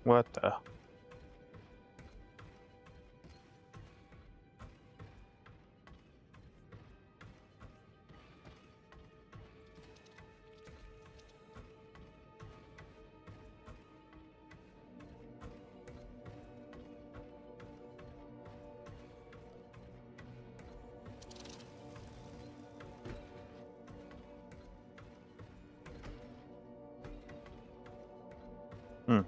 What the? Hmm.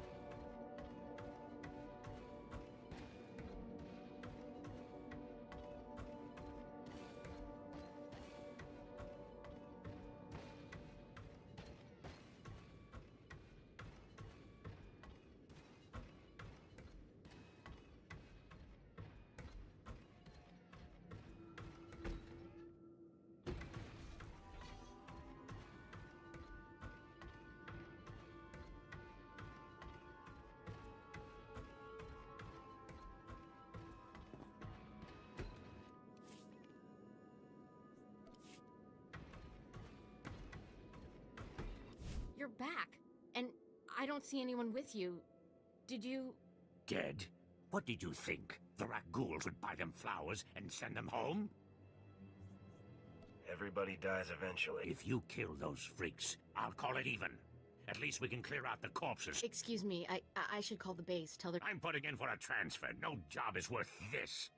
You're back, and I don't see anyone with you. Did you... Dead? What did you think? The rat ghouls would buy them flowers and send them home? Everybody dies eventually. If you kill those freaks, I'll call it even. At least we can clear out the corpses. Excuse me, I should call the base, tell them... I'm putting in for a transfer. No job is worth this.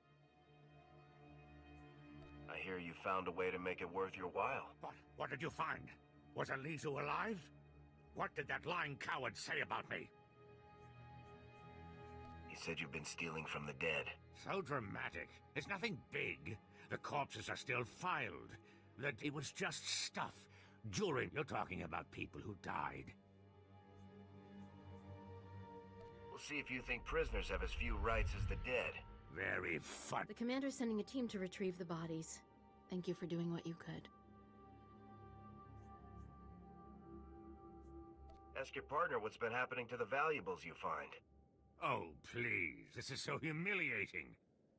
I hear you found a way to make it worth your while. What did you find? Was Alizu alive? What did that lying coward say about me? He said you've been stealing from the dead. So dramatic. It's nothing big. The corpses are still filed. That it was just stuff. Jewelry. You're talking about people who died. We'll see if you think prisoners have as few rights as the dead. Very fun. The commander's sending a team to retrieve the bodies. Thank you for doing what you could. Ask your partner what's been happening to the valuables you find. Oh, please. This is so humiliating.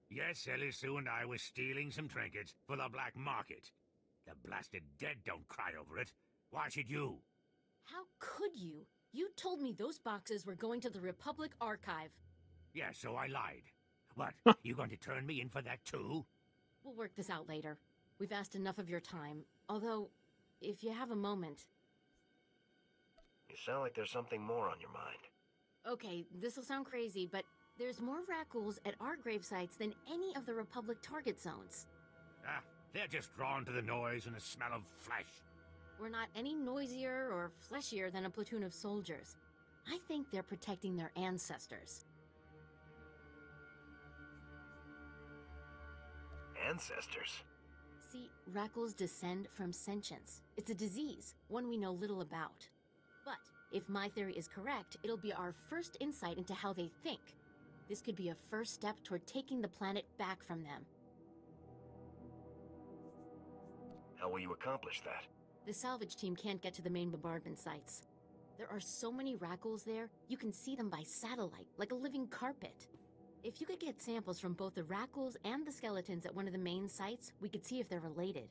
Yes, Elisu and I were stealing some trinkets for the black market. The blasted dead don't cry over it. Why should you? How could you? You told me those boxes were going to the Republic Archive. Yeah, so I lied. What, you going to turn me in for that too? We'll work this out later. We've asked enough of your time. Although, if you have a moment... You sound like there's something more on your mind. Okay, this'll sound crazy, but there's more rat ghouls at our grave sites than any of the Republic target zones. Ah, they're just drawn to the noise and the smell of flesh. We're not any noisier or fleshier than a platoon of soldiers. I think they're protecting their ancestors. Ancestors? See, rat ghouls descend from sentience. It's a disease, one we know little about. But if my theory is correct, it'll be our first insight into how they think. This could be a first step toward taking the planet back from them. How will you accomplish that? The salvage team can't get to the main bombardment sites. There are so many rat ghouls there, you can see them by satellite, like a living carpet. If you could get samples from both the rat ghouls and the skeletons at one of the main sites, we could see if they're related.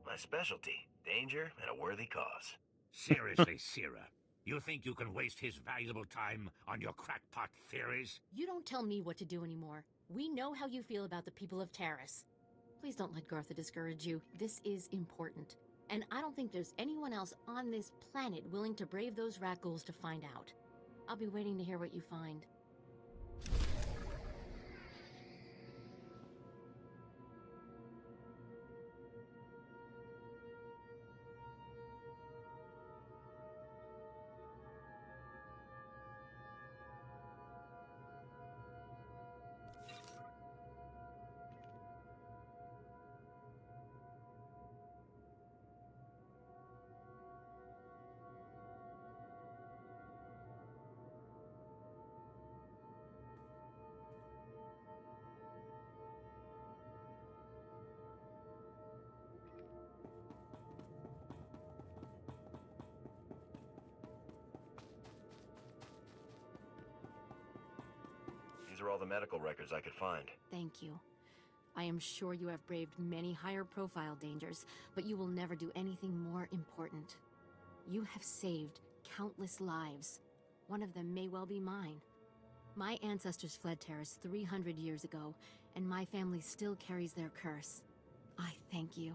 My specialty, danger and a worthy cause. Seriously, Sierra, you think you can waste his valuable time on your crackpot theories? You don't tell me what to do anymore. We know how you feel about the people of Terrace. Please don't let Gartha discourage you. This is important. And I don't think there's anyone else on this planet willing to brave those rat ghouls to find out. I'll be waiting to hear what you find. These are all the medical records I could find. Thank you. I am sure you have braved many higher profile dangers, but you will never do anything more important. You have saved countless lives. One of them may well be mine. My ancestors fled Terrace 300 years ago, and my family still carries their curse. I thank you.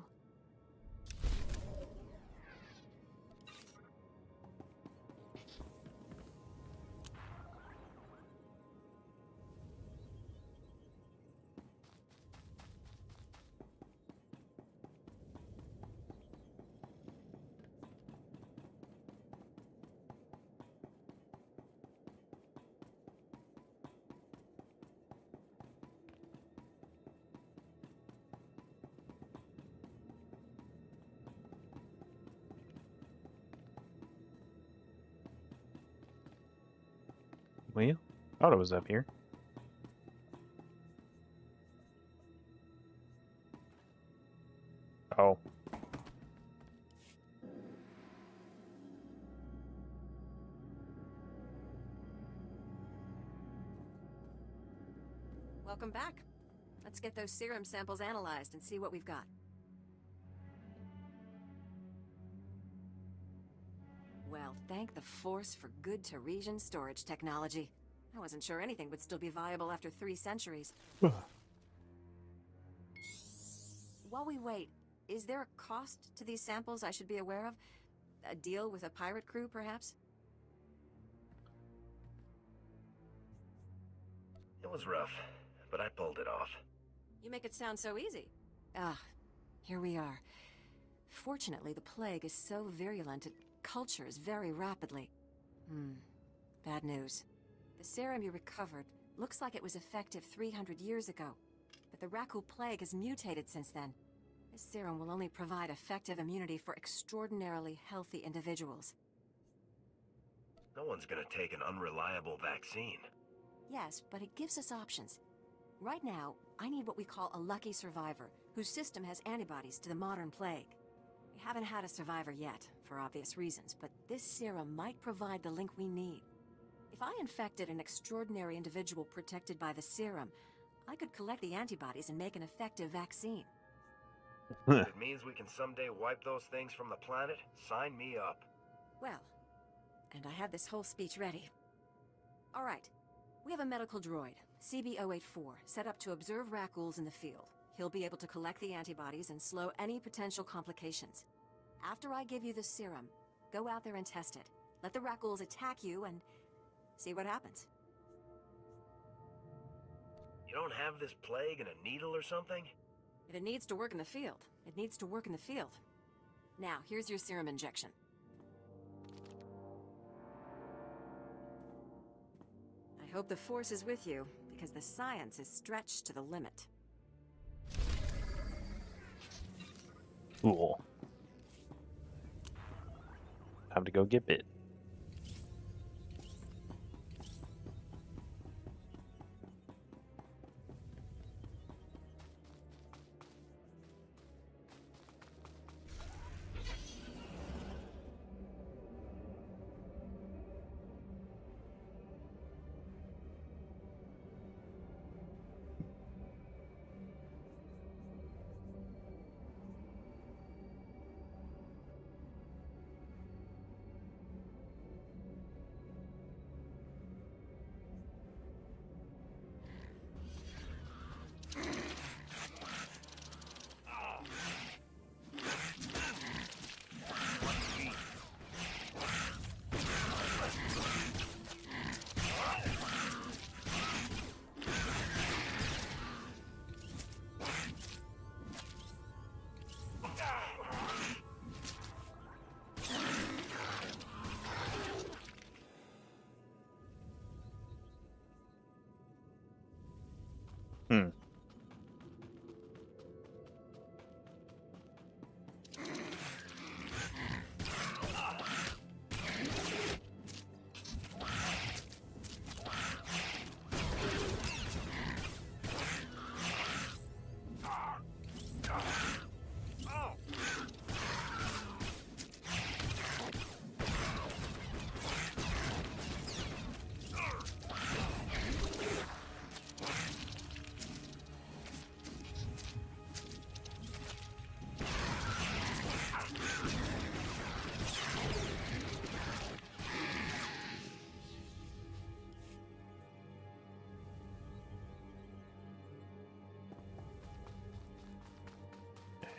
Well, thought it was up here. Oh. Welcome back. Let's get those serum samples analyzed and see what we've got. Well, thank the Force for good Teresian storage technology. I wasn't sure anything would still be viable after 3 centuries. While we wait, is there a cost to these samples I should be aware of? A deal with a pirate crew, perhaps? It was rough, but I pulled it off. You make it sound so easy. Ah, here we are. Fortunately, the plague is so virulent it cultures very rapidly. Bad news. The serum you recovered looks like it was effective 300 years ago, but the Raku plague has mutated since then. This serum will only provide effective immunity for extraordinarily healthy individuals. No one's gonna take an unreliable vaccine. Yes, but it gives us options. Right now, I need what we call a lucky survivor, whose system has antibodies to the modern plague. We haven't had a survivor yet, for obvious reasons, but this serum might provide the link we need. If I infected an extraordinary individual protected by the serum, I could collect the antibodies and make an effective vaccine. If it means we can someday wipe those things from the planet, sign me up. Well, and I had this whole speech ready. All right, we have a medical droid, CB-084, set up to observe Rakuls in the field. He'll be able to collect the antibodies and slow any potential complications. After I give you the serum, go out there and test it. Let the Rakuls attack you and see what happens. You don't have this plague in a needle or something? If it needs to work in the field, it needs to work in the field. Now, here's your serum injection. I hope the Force is with you, because the science is stretched to the limit. Cool. Time to go get bit.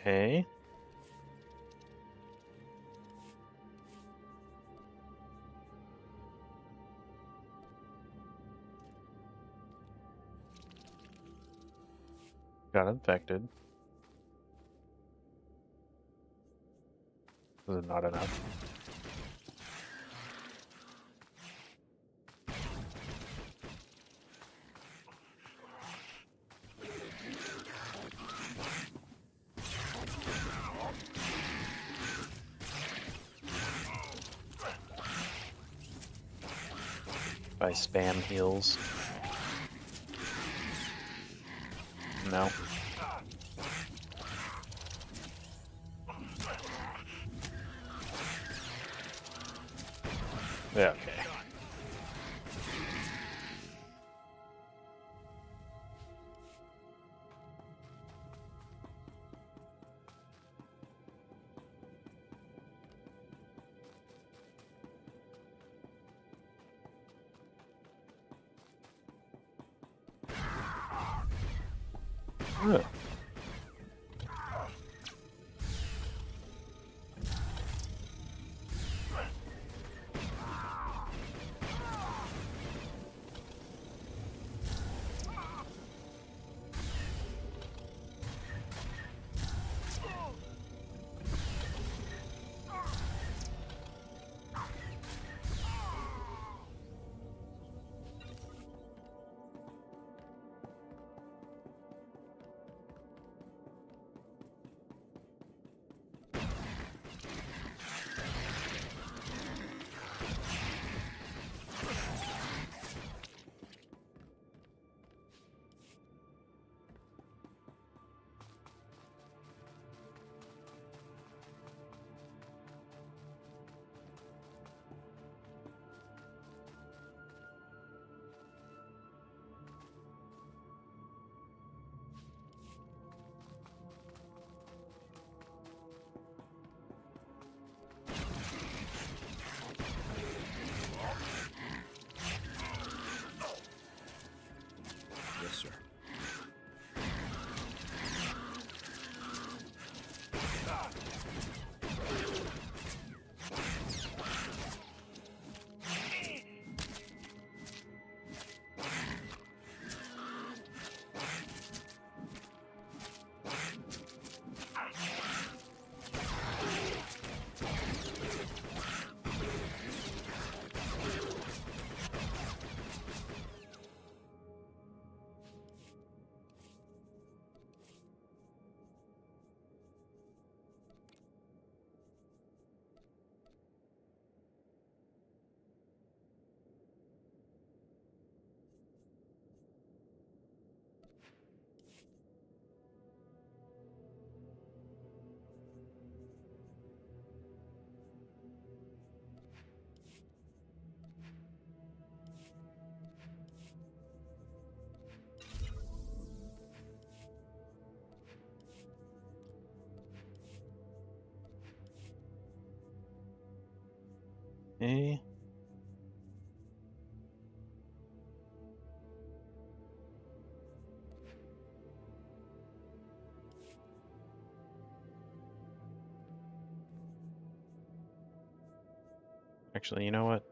Okay. Got infected. This is not enough. By spam heals. No. Yeah, okay. Ugh. Yes, sir. Okay. Actually, you know what?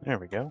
There we go.